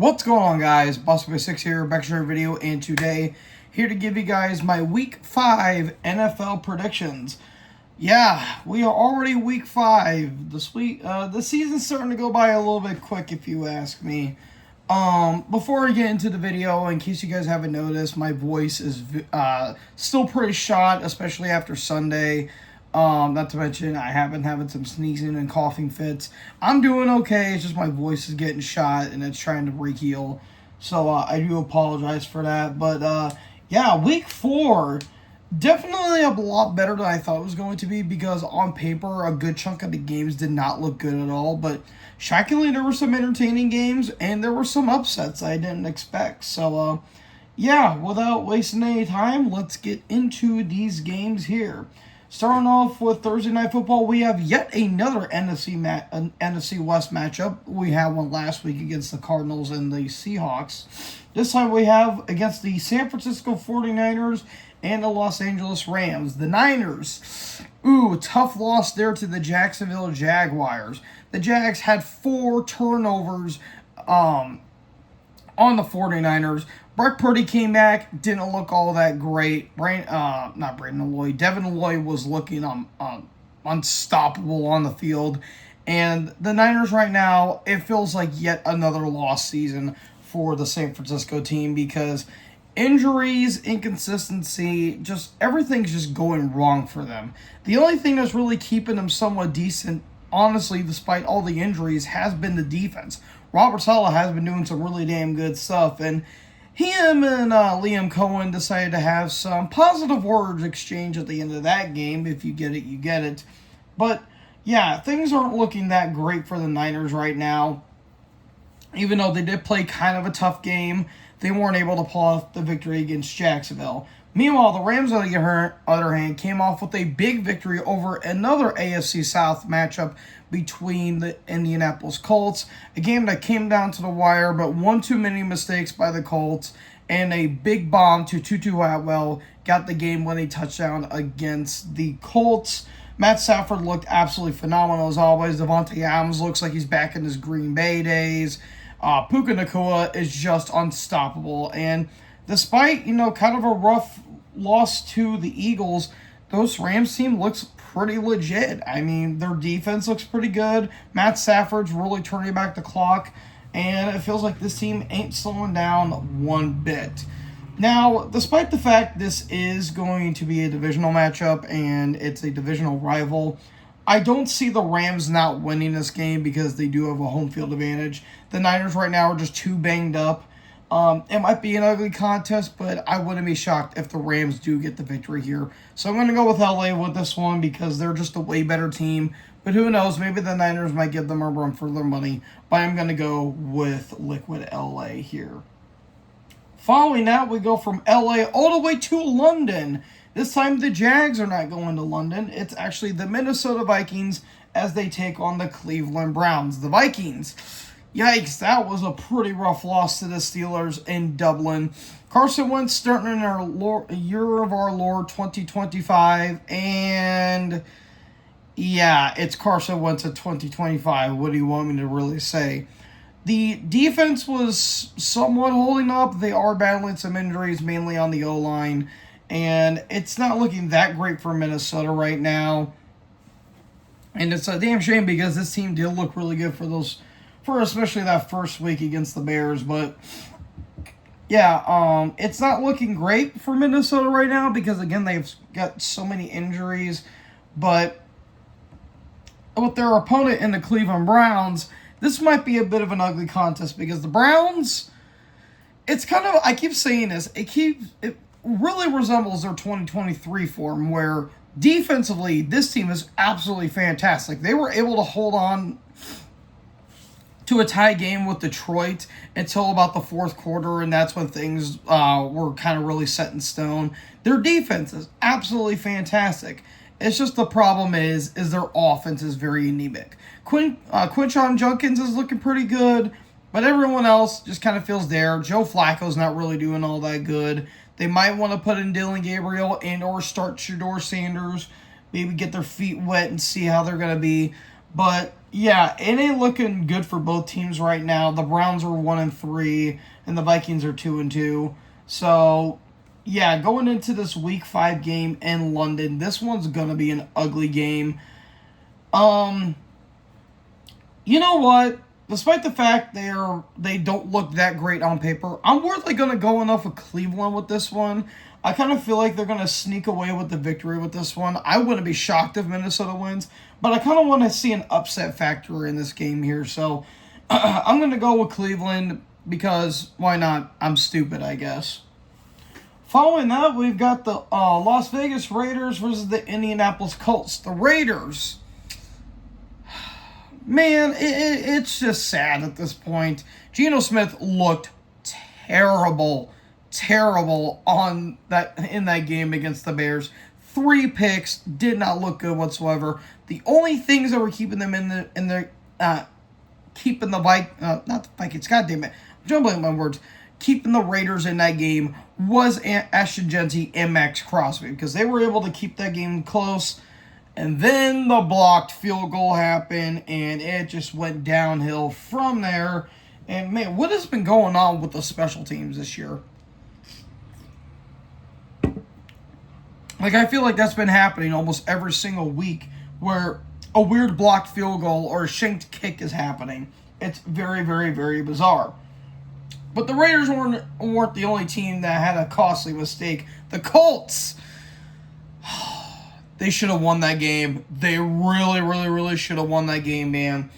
What's going on, guys? Bossboy6 here, back to another video, and today here to give you guys my Week 5 NFL predictions. Yeah, we are already Week 5. The season's starting to go by a little bit quick, if you ask me. Before I get into the video, in case you guys haven't noticed, my voice is still pretty shot, especially after Sunday. Not to mention, I have been having some sneezing and coughing fits. I'm doing okay. It's just my voice is getting shot and it's trying to re-heal. So I do apologize for that. But yeah, Week 4, definitely a lot better than I thought it was going to be because on paper, a good chunk of the games did not look good at all. But shockingly, there were some entertaining games and there were some upsets I didn't expect. So yeah, without wasting any time, let's get into these games here. Starting off with Thursday Night Football, we have yet another NFC West matchup. We had one last week against the Cardinals and the Seahawks. This time we have against the San Francisco 49ers and the Los Angeles Rams. The Niners, tough loss there to the Jacksonville Jaguars. The Jags had 4 turnovers on the 49ers. Brock Purdy came back, didn't look all that great. Devin Lloyd was looking unstoppable on the field. And the Niners right now, it feels like yet another lost season for the San Francisco team because injuries, inconsistency, just everything's just going wrong for them. The only thing that's really keeping them somewhat decent, honestly, despite all the injuries, has been the defense. Robert Saleh has been doing some really damn good stuff, and him and Liam Cohen decided to have some positive words exchange at the end of that game. If you get it, you get it. But, yeah, things aren't looking that great for the Niners right now. Even though they did play kind of a tough game, they weren't able to pull off the victory against Jacksonville. Meanwhile, the Rams, on the other hand, came off with a big victory over another AFC South matchup between the Indianapolis Colts. A game that came down to the wire, but one too many mistakes by the Colts, and a big bomb to Tutu Atwell got the game-winning touchdown against the Colts. Matt Stafford looked absolutely phenomenal as always. Davante Adams looks like he's back in his Green Bay days. Puka Nacua is just unstoppable, and despite, kind of a rough loss to the Eagles, those Rams team looks pretty legit. I mean, their defense looks pretty good. Matt Stafford's really turning back the clock, and it feels like this team ain't slowing down one bit. Now, despite the fact this is going to be a divisional matchup and it's a divisional rival, I don't see the Rams not winning this game because they do have a home field advantage. The Niners right now are just too banged up. It might be an ugly contest, but I wouldn't be shocked if the Rams do get the victory here. So I'm going to go with LA with this one because they're just a way better team. But who knows, maybe the Niners might give them a run for their money. But I'm going to go with Liquid LA here. Following that, we go from LA all the way to London. This time the Jags are not going to London. It's actually the Minnesota Vikings as they take on the Cleveland Browns. The Vikings, yikes, that was a pretty rough loss to the Steelers in Dublin. Carson Wentz starting in our Year of Our Lord 2025, and yeah, it's Carson Wentz at 2025. What do you want me to really say? The defense was somewhat holding up. They are battling some injuries, mainly on the O-line, and it's not looking that great for Minnesota right now. And it's a damn shame because this team did look really good for especially that first week against the Bears. But yeah, it's not looking great for Minnesota right now because, again, they've got so many injuries. But with their opponent in the Cleveland Browns, this might be a bit of an ugly contest because the Browns, it's kind of, I keep saying this, it really resembles their 2023 form where defensively this team is absolutely fantastic. They were able to hold on to a tie game with Detroit until about the fourth quarter, and that's when things were kind of really set in stone. Their defense is absolutely fantastic. It's just the problem is their offense is very anemic. Quinshon Judkins is looking pretty good, but everyone else just kind of feels there. Joe Flacco's not really doing all that good. They might want to put in Dylan Gabriel and or start Shedeur Sanders, maybe get their feet wet and see how they're going to be. But Yeah, it ain't looking good for both teams right now. The Browns are 1-3, and the Vikings are 2-2. So, yeah, going into this Week 5 game in London, this one's gonna be an ugly game. Um, you know what? Despite the fact they don't look that great on paper, I'm really gonna go enough of Cleveland with this one. I kind of feel like they're gonna sneak away with the victory with this one. I wouldn't be shocked if Minnesota wins, but I kind of want to see an upset factor in this game here. So I'm gonna go with Cleveland because why not? I'm stupid, I guess. Following that, we've got the Las Vegas Raiders versus the Indianapolis Colts. The Raiders, man, it's just sad at this point. Geno Smith looked terrible, terrible in that game against the Bears. 3 picks, did not look good whatsoever. The only things that were keeping them keeping the not the Vikings, god damn it, I'm jumbling my words, keeping the Raiders in that game was Ashton Jeanty and Max Crosby, because they were able to keep that game close. And then the blocked field goal happened, and it just went downhill from there. And man, what has been going on with the special teams this year? Like, I feel like that's been happening almost every single week, where a weird blocked field goal or a shanked kick is happening. It's very, very, very bizarre. But the Raiders weren't the only team that had a costly mistake. The Colts, they should have won that game. They really, really, really should have won that game, man.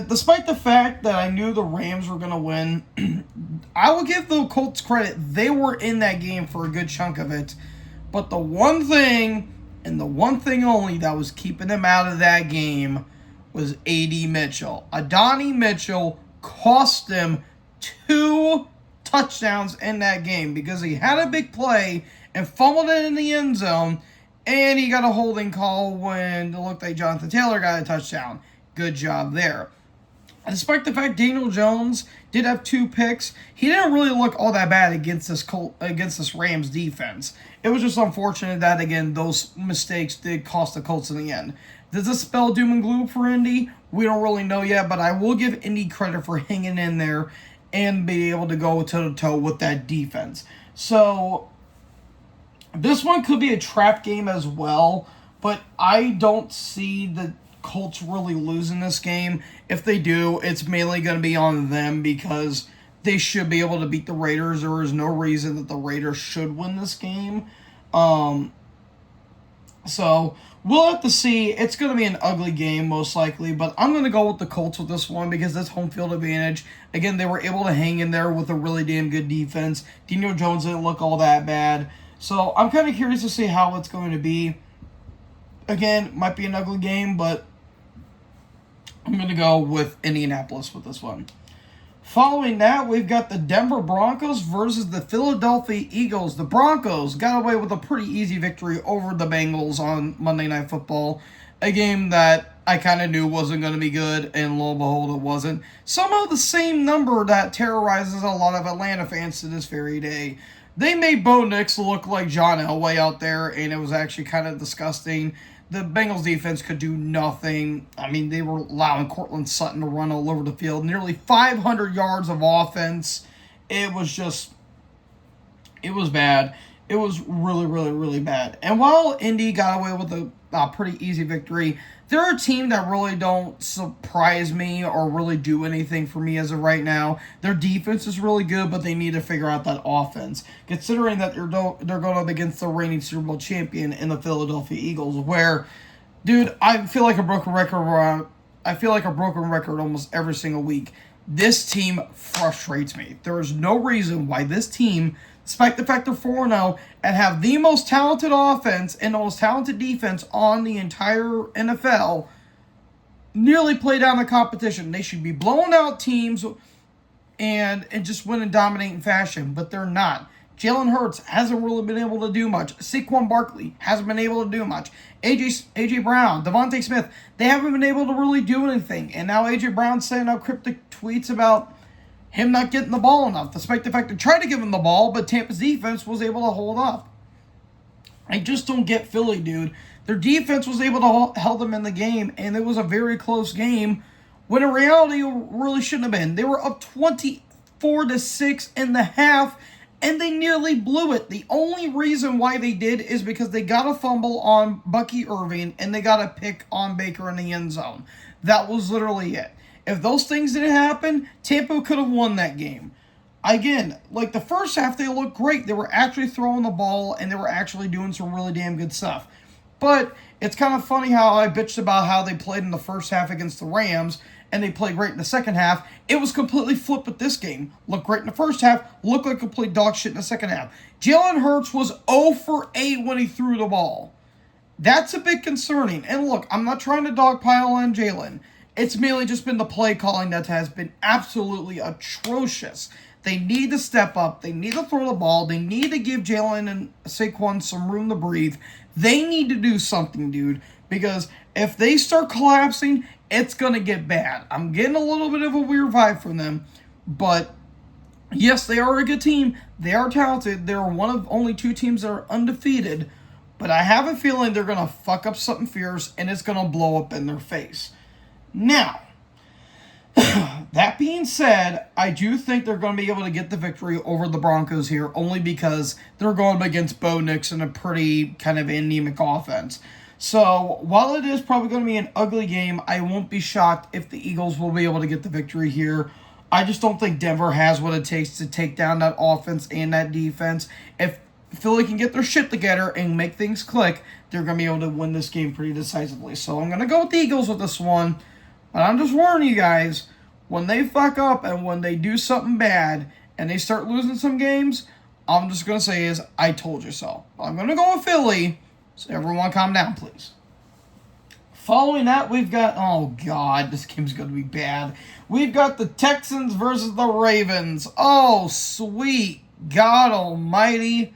Despite the fact that I knew the Rams were going to win, I will give the Colts credit. They were in that game for a good chunk of it. But the one thing, and the one thing only, that was keeping them out of that game was A.D. Mitchell. Adonai Mitchell cost them 2 touchdowns in that game because he had a big play and fumbled it in the end zone, and he got a holding call when it looked like Jonathan Taylor got a touchdown. Good job there. And despite the fact Daniel Jones did have 2 picks, he didn't really look all that bad against this Rams defense. It was just unfortunate that, again, those mistakes did cost the Colts in the end. Does this spell doom and gloom for Indy? We don't really know yet, but I will give Indy credit for hanging in there and be able to go toe-to-toe with that defense. So this one could be a trap game as well, but I don't see the Colts really losing this game. If they do, it's mainly going to be on them because they should be able to beat the Raiders. There is no reason that the Raiders should win this game. So we'll have to see. It's going to be an ugly game most likely, but I'm going to go with the Colts with this one because that's home field advantage. Again, they were able to hang in there with a really damn good defense. Daniel Jones didn't look all that bad. So I'm kind of curious to see how it's going to be. Again, might be an ugly game, but I'm going to go with Indianapolis with this one. Following that, we've got the Denver Broncos versus the Philadelphia Eagles. The Broncos got away with a pretty easy victory over the Bengals on Monday Night Football. A game that I kind of knew wasn't going to be good, and lo and behold, it wasn't. Somehow the same number that terrorizes a lot of Atlanta fans to this very day. They made Bo Nix look like John Elway out there, and it was actually kind of disgusting. The Bengals defense could do nothing. I mean, they were allowing Cortland Sutton to run all over the field. Nearly 500 yards of offense. It was bad. It was really, really, really bad. And while Indy got away with a pretty easy victory, they're a team that really don't surprise me or really do anything for me as of right now. Their defense is really good, but they need to figure out that offense. Considering that they're going up against the reigning Super Bowl champion in the Philadelphia Eagles, where, dude, I feel like a broken record. I feel like a broken record almost every single week. This team frustrates me. There is no reason why this team, despite the fact they're 4-0 and have the most talented offense and the most talented defense on the entire NFL, nearly play down the competition. They should be blowing out teams and just win in dominating fashion, but they're not. Jalen Hurts hasn't really been able to do much. Saquon Barkley hasn't been able to do much. A.J. Brown, Devontae Smith, they haven't been able to really do anything. And now A.J. Brown's sending out cryptic tweets about him not getting the ball enough, despite the fact they tried to give him the ball, but Tampa's defense was able to hold up. I just don't get Philly, dude. Their defense was able to hold them in the game, and it was a very close game when in reality it really shouldn't have been. They were up 24-6 in the half, and they nearly blew it. The only reason why they did is because they got a fumble on Bucky Irving, and they got a pick on Baker in the end zone. That was literally it. If those things didn't happen, Tampa could have won that game. Again, like the first half, they looked great. They were actually throwing the ball, and they were actually doing some really damn good stuff. But it's kind of funny how I bitched about how they played in the first half against the Rams, and they played great in the second half. It was completely flipped with this game. Looked great in the first half, looked like complete dog shit in the second half. Jalen Hurts was 0 for 8 when he threw the ball. That's a bit concerning. And look, I'm not trying to dogpile on Jalen. It's mainly just been the play calling that has been absolutely atrocious. They need to step up. They need to throw the ball. They need to give Jalen and Saquon some room to breathe. They need to do something, dude. Because if they start collapsing, it's going to get bad. I'm getting a little bit of a weird vibe from them. But, yes, they are a good team. They are talented. They're one of only 2 teams that are undefeated. But I have a feeling they're going to fuck up something fierce, and it's going to blow up in their face. Now, that being said, I do think they're going to be able to get the victory over the Broncos here, only because they're going up against Bo Nix in a pretty kind of anemic offense. So, while it is probably going to be an ugly game, I won't be shocked if the Eagles will be able to get the victory here. I just don't think Denver has what it takes to take down that offense and that defense. If Philly can get their shit together and make things click, they're going to be able to win this game pretty decisively. So, I'm going to go with the Eagles with this one. But I'm just warning you guys, when they fuck up and when they do something bad and they start losing some games, I'm just going to say is, I told you so. I'm going to go with Philly, so everyone calm down, please. Following that, we've got, oh God, this game's going to be bad. We've got the Texans versus the Ravens. Oh, sweet God almighty.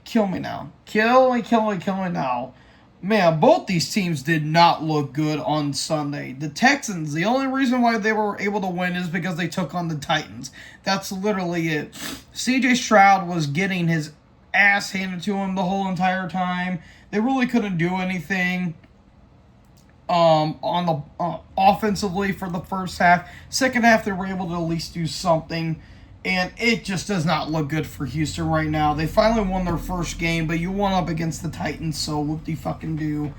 Kill me now. Kill me now. Man, both these teams did not look good on Sunday. The Texans, the only reason why they were able to win is because they took on the Titans. That's literally it. C.J. Stroud was getting his ass handed to him the whole entire time. They really couldn't do anything on the offensively for the first half. Second half, they were able to at least do something. And it just does not look good for Houston right now. They finally won their first game, but you won up against the Titans, so whoop-de-fucking-do.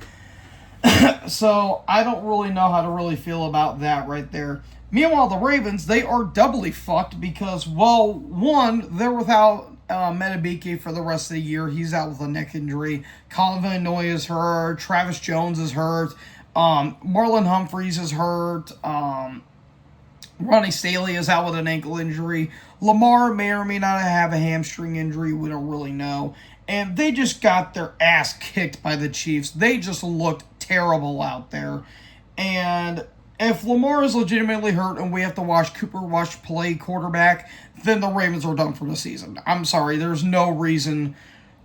So, I don't really know how to really feel about that right there. Meanwhile, the Ravens, they are doubly fucked because, well, one, they're without Metabike for the rest of the year. He's out with a neck injury. Colin Van Noy is hurt. Travis Jones is hurt. Marlon Humphreys is hurt. Ronnie Staley is out with an ankle injury. Lamar may or may not have a hamstring injury. We don't really know. And they just got their ass kicked by the Chiefs. They just looked terrible out there. And if Lamar is legitimately hurt and we have to watch Cooper Rush play quarterback, then the Ravens are done for the season. I'm sorry. There's no reason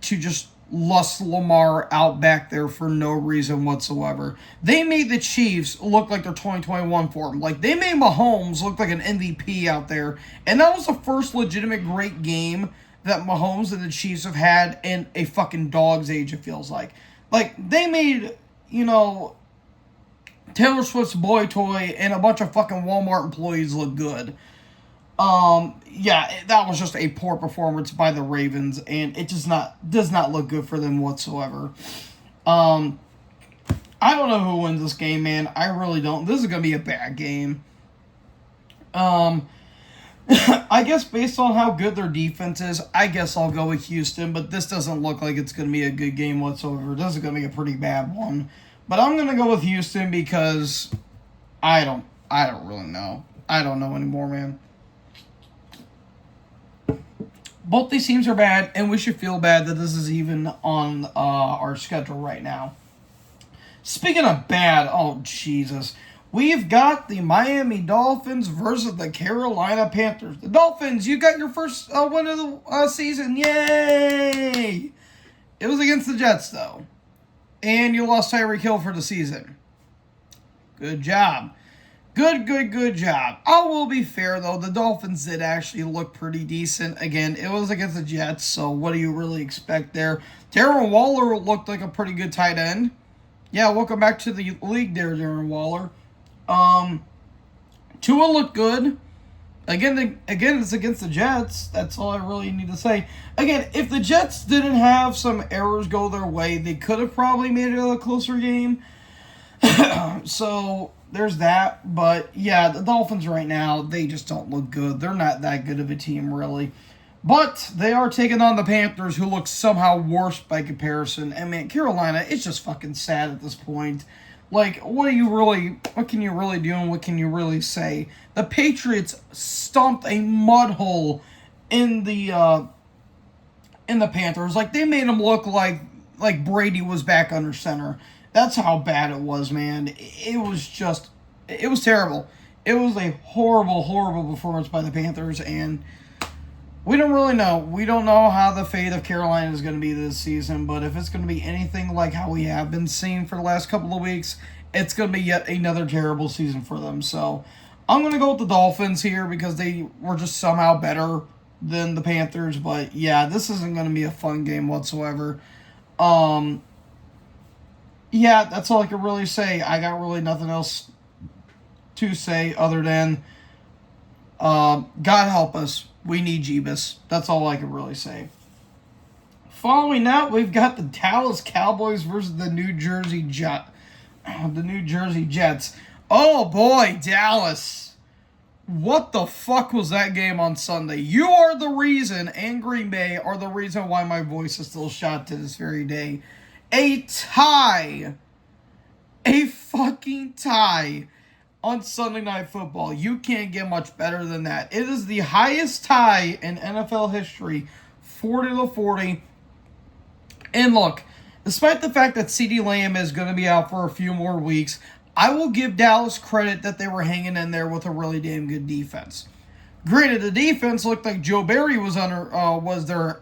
to just lust Lamar out back there for no reason whatsoever. They made the Chiefs look like their 2021 form. Like, they made Mahomes look like an MVP out there. And that was the first legitimate great game that Mahomes and the Chiefs have had in a fucking dog's age, it feels like. Like, they made, Taylor Swift's boy toy and a bunch of fucking Walmart employees look good. Yeah, that was just a poor performance by the Ravens, and it just does not look good for them whatsoever. I don't know who wins this game, man. I really don't. This is going to be a bad game. I guess based on how good their defense is, I guess I'll go with Houston, but this doesn't look like it's going to be a good game whatsoever. This is going to be a pretty bad one. But I'm going to go with Houston because I don't really know. I don't know anymore, man. Both these teams are bad, and we should feel bad that this is even on our schedule right now. Speaking of bad, oh, Jesus. We've got the Miami Dolphins versus the Carolina Panthers. The Dolphins, you got your first win of the season. Yay! It was against the Jets, though. And you lost Tyreek Hill for the season. Good job. Good job. I will be fair, though. The Dolphins did actually look pretty decent. Again, it was against the Jets, so what do you really expect there? Darren Waller looked like a pretty good tight end. Yeah, welcome back to the league there, Darren Waller. Tua looked good. Again, it's against the Jets. That's all I really need to say. Again, if the Jets didn't have some errors go their way, they could have probably made it a closer game. So there's that. But yeah, the Dolphins right now, they just don't look good. They're not that good of a team, really. But they are taking on the Panthers, who look somehow worse by comparison. And man, Carolina, it's just fucking sad at this point. Like, what can you really do and what can you really say? The Patriots stomped a mud hole in the Panthers. Like, they made them look like Brady was back under center. That's how bad it was, man. It was terrible. It was a horrible performance by the Panthers, and we don't really know. We don't know how the fate of Carolina is going to be this season, but if it's going to be anything like how we have been seeing for the last couple of weeks, it's going to be yet another terrible season for them. So I'm going to go with the Dolphins here because they were just somehow better than the Panthers. But yeah, this isn't going to be a fun game whatsoever. Yeah, that's all I can really say. I got really nothing else to say other than God help us. We need Jeebus. That's all I can really say. Following that, we've got the Dallas Cowboys versus the New Jersey Jets. Oh boy, Dallas. What the fuck was that game on Sunday? You are the reason, and Green Bay are the reason why my voice is still shot to this very day. A tie. A fucking tie on Sunday Night Football. You can't get much better than that. It is the highest tie in NFL history, 40-40. And look, despite the fact that CeeDee Lamb is going to be out for a few more weeks, I will give Dallas credit that they were hanging in there with a really damn good defense. Granted, the defense looked like Joe Barry was their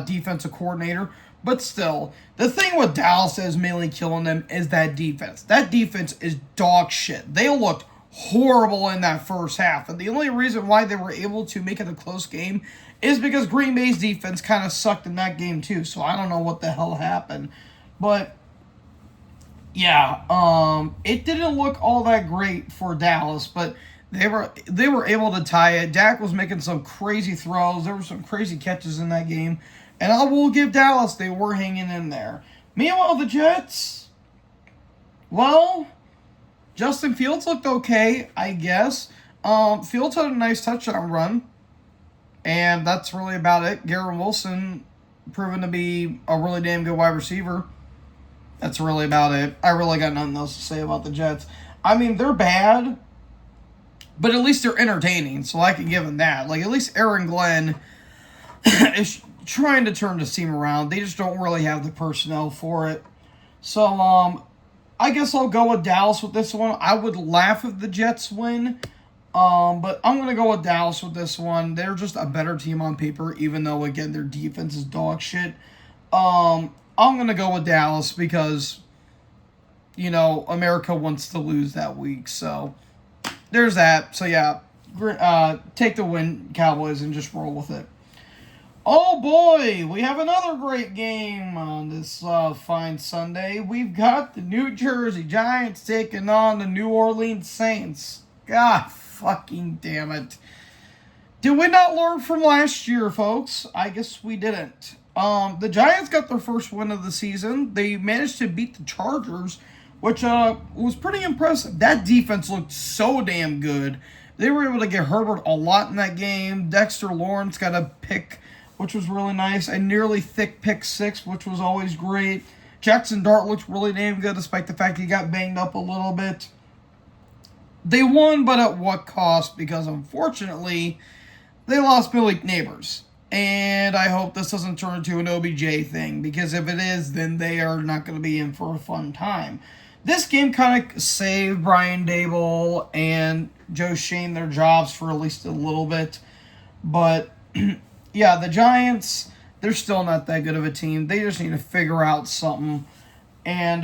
defensive coordinator, but still, the thing with Dallas that is mainly killing them is that defense. That defense is dog shit. They looked horrible in that first half, and the only reason why they were able to make it a close game is because Green Bay's defense kind of sucked in that game too, so I don't know what the hell happened. But yeah, it didn't look all that great for Dallas, but they were able to tie it. Dak was making some crazy throws. There were some crazy catches in that game. And I will give Dallas, they were hanging in there. Meanwhile, the Jets, well, Justin Fields looked okay, I guess. Fields had a nice touchdown run. And that's really about it. Garrett Wilson proven to be a really damn good wide receiver. That's really about it. I really got nothing else to say about the Jets. I mean, they're bad, but at least they're entertaining, so I can give them that. Like, at least Aaron Glenn is trying to turn the team around. They just don't really have the personnel for it. So, I guess I'll go with Dallas with this one. I would laugh if the Jets win, but I'm going to go with Dallas with this one. They're just a better team on paper, even though, again, their defense is dog shit. I'm going to go with Dallas because, you know, America wants to lose that week. So, there's that. So, yeah, take the win, Cowboys, and just roll with it. Oh boy, we have another great game on this fine Sunday. We've got the New Jersey Giants taking on the New Orleans Saints. God fucking damn it. Did we not learn from last year, folks? I guess we didn't. The Giants got their first win of the season. They managed to beat the Chargers, which was pretty impressive. That defense looked so damn good. They were able to get Herbert a lot in that game. Dexter Lawrence got a pick, which was really nice. A nearly thick pick six, which was always great. Jackson Dart looked really damn good, despite the fact he got banged up a little bit. They won, but at what cost? Because, unfortunately, they lost Malik Neighbors. And I hope this doesn't turn into an OBJ thing, because if it is, then they are not going to be in for a fun time. This game kind of saved Brian Daboll and Joe Shane their jobs for at least a little bit. But, yeah, the Giants, they're still not that good of a team. They just need to figure out something. And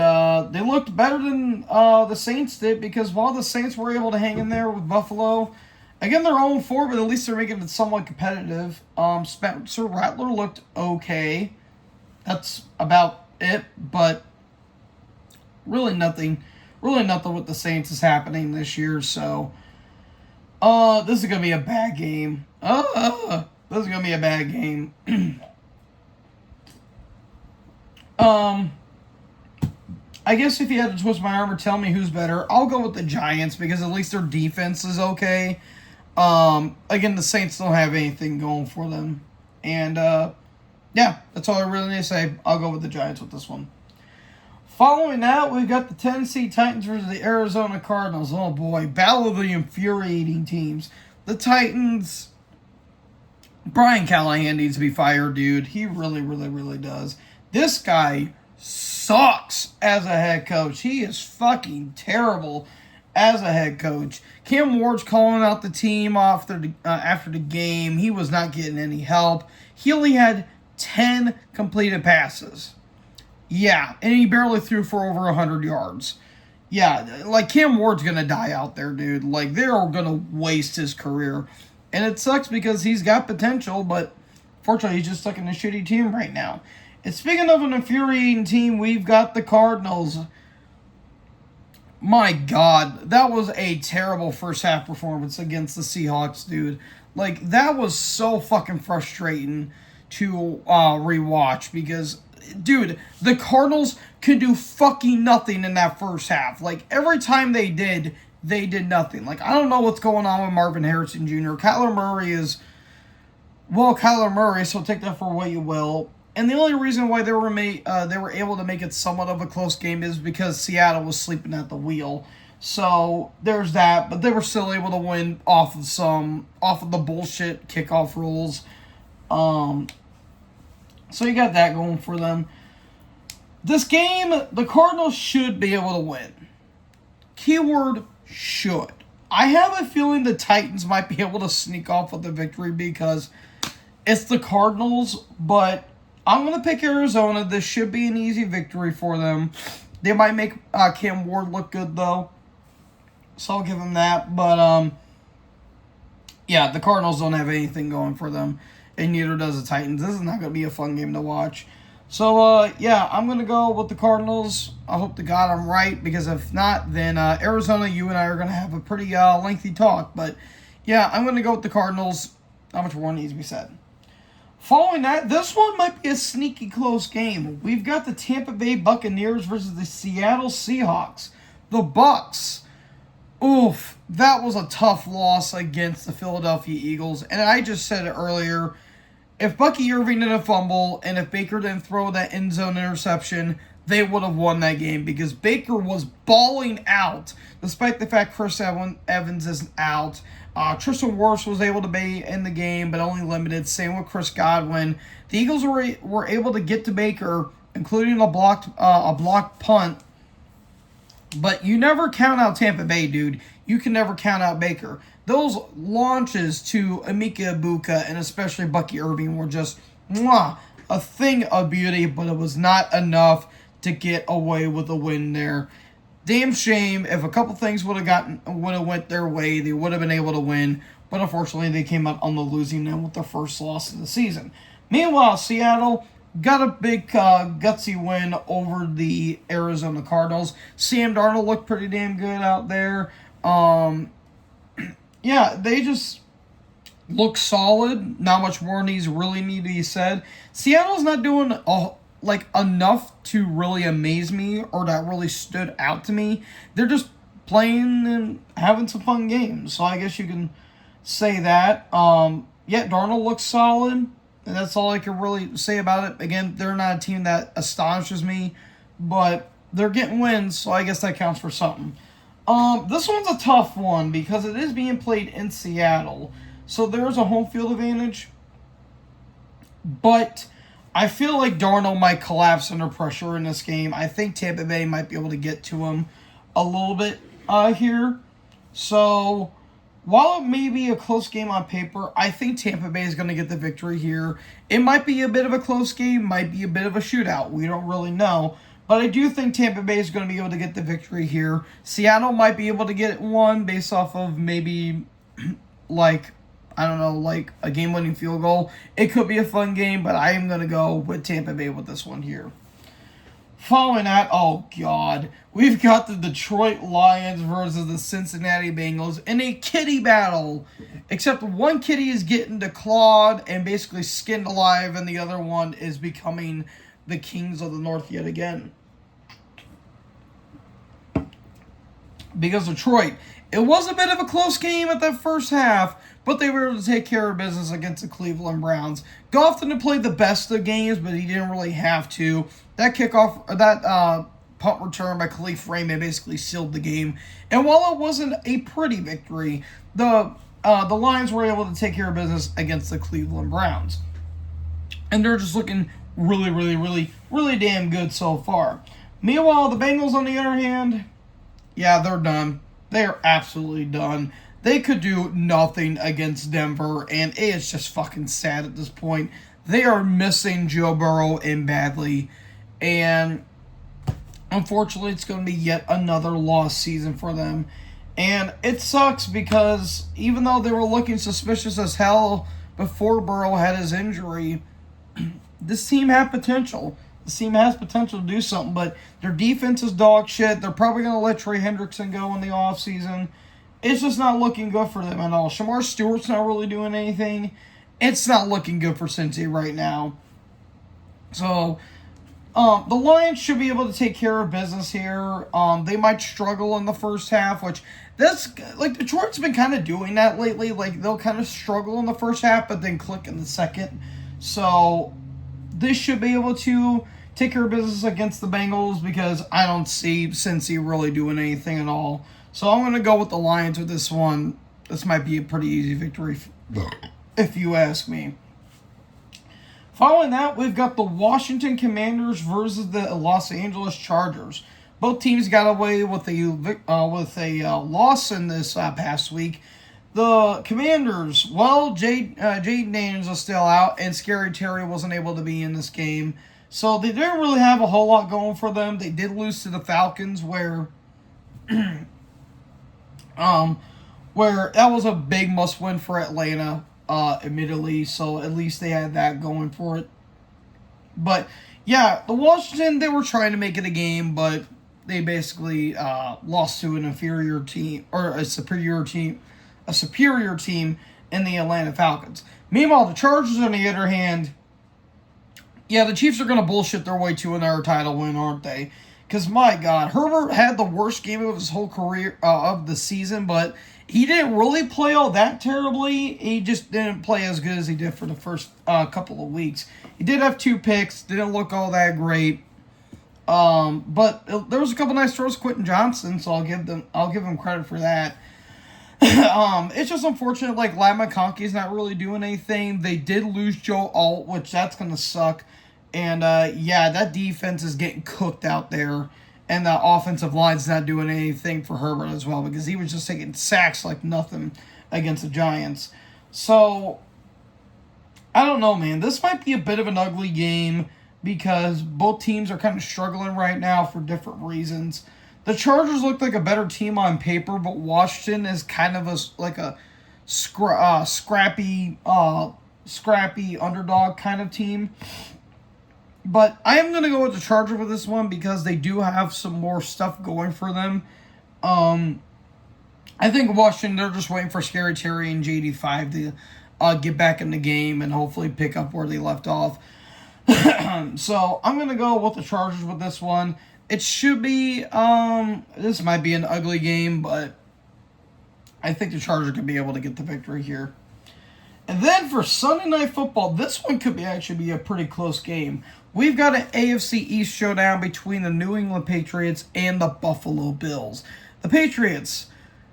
they looked better than the Saints did, because while the Saints were able to hang in there with Buffalo, again, they're 0-4, but at least they're making it somewhat competitive. Spencer Rattler looked okay. That's about it, but really nothing with the Saints is happening this year. So, this is gonna be a bad game. This is gonna be a bad game. I guess if you had to twist my arm or tell me who's better, I'll go with the Giants, because at least their defense is okay. Again, the Saints don't have anything going for them. And, yeah, that's all I really need to say. I'll go with the Giants with this one. Following that, we've got the Tennessee Titans versus the Arizona Cardinals. Oh, boy. Battle of the infuriating teams. The Titans, Brian Callahan needs to be fired, dude. He really, really, really does. This guy sucks as a head coach. He is fucking terrible as a head coach. Cam Ward's calling out the team after the game. He was not getting any help. He only had 10 completed passes. Yeah, and he barely threw for over 100 yards. Yeah, like, Cam Ward's going to die out there, dude. Like, they're going to waste his career. And it sucks because he's got potential, but fortunately he's just stuck in a shitty team right now. And speaking of an infuriating team, we've got the Cardinals. My God, that was a terrible first half performance against the Seahawks, dude. Like, that was so fucking frustrating to rewatch, because, dude, the Cardinals could do fucking nothing in that first half. Like, every time they did nothing. Like, I don't know what's going on with Marvin Harrison Jr. Kyler Murray is, well, Kyler Murray, so take that for what you will. And the only reason why they were able to make it somewhat of a close game is because Seattle was sleeping at the wheel. So there's that, but they were still able to win off of the bullshit kickoff rules. So you got that going for them. This game, the Cardinals should be able to win. Keyword should. I have a feeling the Titans might be able to sneak off with the victory because it's the Cardinals, but I'm going to pick Arizona. This should be an easy victory for them. They might make Cam Ward look good, though, so I'll give them that. But, yeah, the Cardinals don't have anything going for them, and neither does the Titans. This is not going to be a fun game to watch. So, yeah, I'm going to go with the Cardinals. I hope to God I'm right, because if not, then Arizona, you and I are going to have a pretty lengthy talk. But, yeah, I'm going to go with the Cardinals. Not much more needs to be said. Following that, this one might be a sneaky close game. We've got the Tampa Bay Buccaneers versus the Seattle Seahawks. The Bucs. Oof, that was a tough loss against the Philadelphia Eagles. And I just said it earlier. If Bucky Irving didn't fumble and if Baker didn't throw that end zone interception, they would have won that game, because Baker was balling out despite the fact Chris Evans is out. Tristan Wirfs was able to be in the game, but only limited. Same with Chris Godwin. The Eagles were able to get to Baker, including a blocked punt. But you never count out Tampa Bay, dude. You can never count out Baker. Those launches to Emeka Egbuka and especially Bucky Irving were just a thing of beauty, but it was not enough to get away with a win there. Damn shame. If a couple things would have went their way, they would have been able to win. But unfortunately, they came out on the losing end with their first loss of the season. Meanwhile, Seattle got a big gutsy win over the Arizona Cardinals. Sam Darnold looked pretty damn good out there. Yeah, they just look solid. Not much more really need to be said. Seattle's not doing enough to really amaze me or that really stood out to me. They're just playing and having some fun games. So I guess you can say that. Yeah, Darnold looks solid, and that's all I can really say about it. Again, they're not a team that astonishes me, but they're getting wins, so I guess that counts for something. This one's a tough one because it is being played in Seattle, so there's a home field advantage. But I feel like Darnold might collapse under pressure in this game. I think Tampa Bay might be able to get to him a little bit here. So while it may be a close game on paper, I think Tampa Bay is going to get the victory here. It might be a bit of a close game, might be a bit of a shootout. We don't really know. But I do think Tampa Bay is going to be able to get the victory here. Seattle might be able to get one based off of maybe like, I don't know, like a game-winning field goal. It could be a fun game, but I am going to go with Tampa Bay with this one here. Following that, oh God, we've got the Detroit Lions versus the Cincinnati Bengals in a kitty battle. Except one kitty is getting declawed and basically skinned alive, and the other one is becoming the kings of the North yet again. Because Detroit, it was a bit of a close game at that first half, but they were able to take care of business against the Cleveland Browns. Goff didn't play the best of games, but he didn't really have to. That kickoff, that punt return by Khalif Raymond basically sealed the game. And while it wasn't a pretty victory, the Lions were able to take care of business against the Cleveland Browns. And they're just looking really, really, really, really damn good so far. Meanwhile, the Bengals, on the other hand, yeah, they're done. They are absolutely done. They could do nothing against Denver, and it is just fucking sad at this point. They are missing Joe Burrow in badly, and unfortunately, it's going to be yet another lost season for them. And it sucks because even though they were looking suspicious as hell before Burrow had his injury, this team had potential. This team has potential to do something, but their defense is dog shit. They're probably going to let Trey Hendrickson go in the offseason. It's just not looking good for them at all. Shamar Stewart's not really doing anything. It's not looking good for Cincy right now. So, the Lions should be able to take care of business here. They might struggle in the first half, which that's like Detroit's been kind of doing that lately. Like they'll kind of struggle in the first half, but then click in the second. So, this should be able to take care of business against the Bengals because I don't see Cincy really doing anything at all. So I'm going to go with the Lions with this one. This might be a pretty easy victory if you ask me. Following that, we've got the Washington Commanders versus the Los Angeles Chargers. Both teams got away with a loss in this past week. The Commanders, well, Jaden Daniels is still out, and Scary Terry wasn't able to be in this game. So they didn't really have a whole lot going for them. They did lose to the Falcons, where that was a big must-win for Atlanta, admittedly. So at least they had that going for it. But, yeah, the Washington, they were trying to make it a game, but they basically lost to an inferior team, or a superior team in the Atlanta Falcons. Meanwhile, the Chargers, on the other hand, yeah, the Chiefs are going to bullshit their way to another title win, aren't they? Because, my God, Herbert had the worst game of his whole career of the season, but he didn't really play all that terribly. He just didn't play as good as he did for the first couple of weeks. He did have 2 picks, didn't look all that great. But there was a couple nice throws, Quentin Johnson, so I'll give him credit for that. It's just unfortunate, like, Ladd McConkey's not really doing anything. They did lose Joe Alt, which that's going to suck. And, yeah, that defense is getting cooked out there. And the offensive line's not doing anything for Herbert as well, because he was just taking sacks like nothing against the Giants. So, I don't know, man. This might be a bit of an ugly game because both teams are kind of struggling right now for different reasons. The Chargers look like a better team on paper, but Washington is kind of a scrappy underdog kind of team. But I am going to go with the Chargers with this one because they do have some more stuff going for them. I think Washington, they're just waiting for Scary Terry and JD5 to get back in the game and hopefully pick up where they left off. So I'm going to go with the Chargers with this one. It should be, this might be an ugly game, but I think the Chargers could be able to get the victory here. And then for Sunday Night Football, this one could actually be a pretty close game. We've got an AFC East showdown between the New England Patriots and the Buffalo Bills. The Patriots,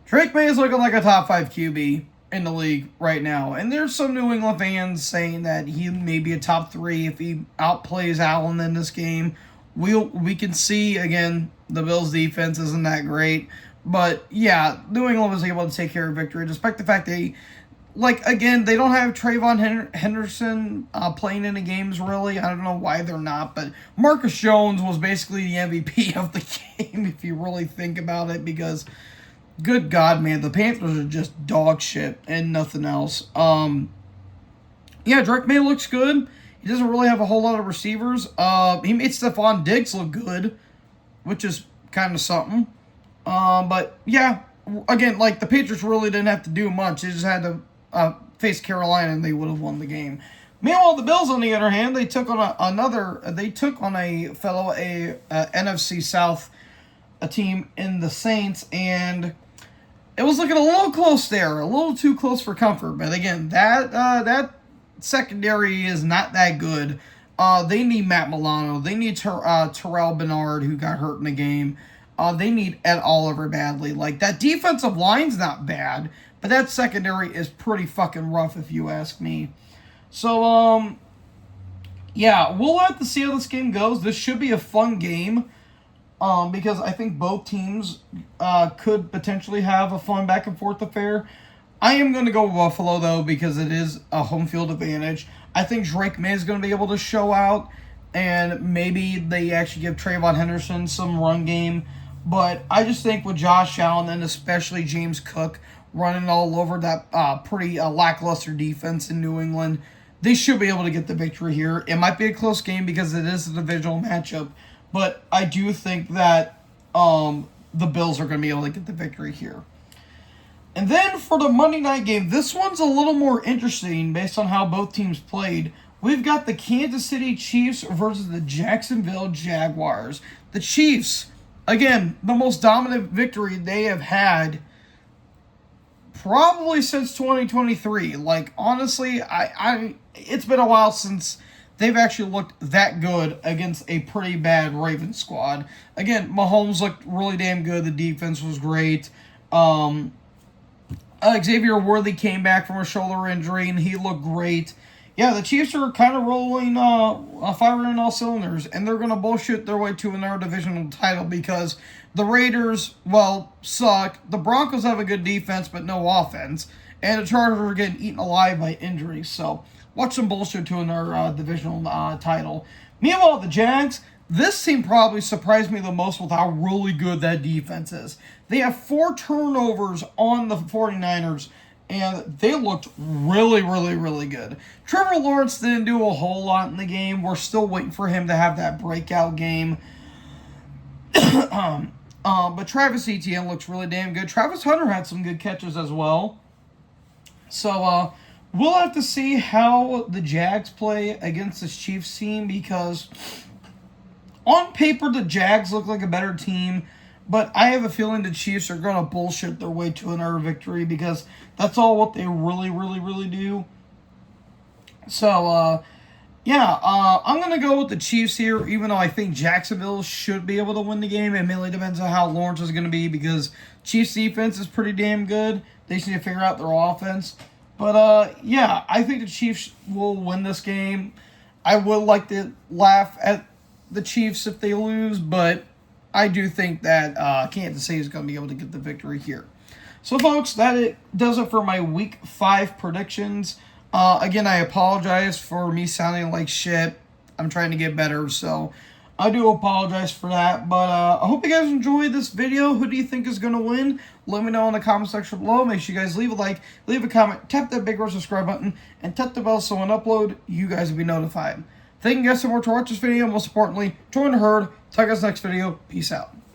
Drake May is looking like a top 5 QB in the league right now. And there's some New England fans saying that he may be a top 3 if he outplays Allen in this game. We can see, again, the Bills' defense isn't that great. But, yeah, New England was able to take care of victory, despite the fact they like, again, they don't have Trayvon Henderson playing in the games, really. I don't know why they're not, but Marcus Jones was basically the MVP of the game, if you really think about it, because, good God, man, the Panthers are just dog shit and nothing else. Yeah, Drake May looks good. He doesn't really have a whole lot of receivers. He made Stephon Diggs look good, which is kind of something. But, yeah, again, like, the Patriots really didn't have to do much. They just had to face Carolina, and they would have won the game. Meanwhile, the Bills, on the other hand, they took on a fellow NFC South team in the Saints, and it was looking a little close there, a little too close for comfort. But again, that secondary is not that good. They need Matt Milano. They need Terrell Bernard, who got hurt in the game. They need Ed Oliver badly. Like, that defensive line's not bad, but that secondary is pretty fucking rough, if you ask me. So, yeah, we'll have to see how this game goes. This should be a fun game, because I think both teams could potentially have a fun back-and-forth affair. I am going to go with Buffalo, though, because it is a home field advantage. I think Drake May is going to be able to show out, and maybe they actually give Trayvon Henderson some run game. But I just think with Josh Allen and especially James Cook running all over that pretty lackluster defense in New England, they should be able to get the victory here. It might be a close game because it is a divisional matchup, but I do think that the Bills are going to be able to get the victory here. And then for the Monday night game, this one's a little more interesting based on how both teams played. We've got the Kansas City Chiefs versus the Jacksonville Jaguars. The Chiefs, again, the most dominant victory they have had probably since 2023. Like, honestly, it's been a while since they've actually looked that good against a pretty bad Ravens squad. Again, Mahomes looked really damn good. The defense was great. Xavier Worthy came back from a shoulder injury, and he looked great. Yeah, the Chiefs are kind of rolling, firing on all cylinders, and they're going to bullshit their way to another divisional title because the Raiders, well, suck. The Broncos have a good defense, but no offense. And the Chargers are getting eaten alive by injuries. So, watch them bullshit to another divisional title. Meanwhile, the Jags, this team probably surprised me the most with how really good that defense is. They have 4 turnovers on the 49ers, and they looked really, really, really good. Trevor Lawrence didn't do a whole lot in the game. We're still waiting for him to have that breakout game. But Travis Etienne looks really damn good. Travis Hunter had some good catches as well. So, we'll have to see how the Jags play against this Chiefs team because on paper, the Jags look like a better team, but I have a feeling the Chiefs are going to bullshit their way to another victory because that's all what they really, really, really do. So, I'm going to go with the Chiefs here, even though I think Jacksonville should be able to win the game. It mainly depends on how Lawrence is going to be because Chiefs defense is pretty damn good. They just need to figure out their offense. But, I think the Chiefs will win this game. I would like to laugh at the Chiefs if they lose, but I do think that Kansas City is going to be able to get the victory here. So, folks, that does it for my Week 5 predictions. Again, I apologize for me sounding like shit. I'm trying to get better, so I do apologize for that. But I hope you guys enjoyed this video. Who do you think is going to win? Let me know in the comment section below. Make sure you guys leave a like, leave a comment, tap that big red subscribe button, and tap the bell so when I upload, you guys will be notified. Thank you guys so much for watching this video. Most importantly, join the herd. Talk to you guys next video. Peace out.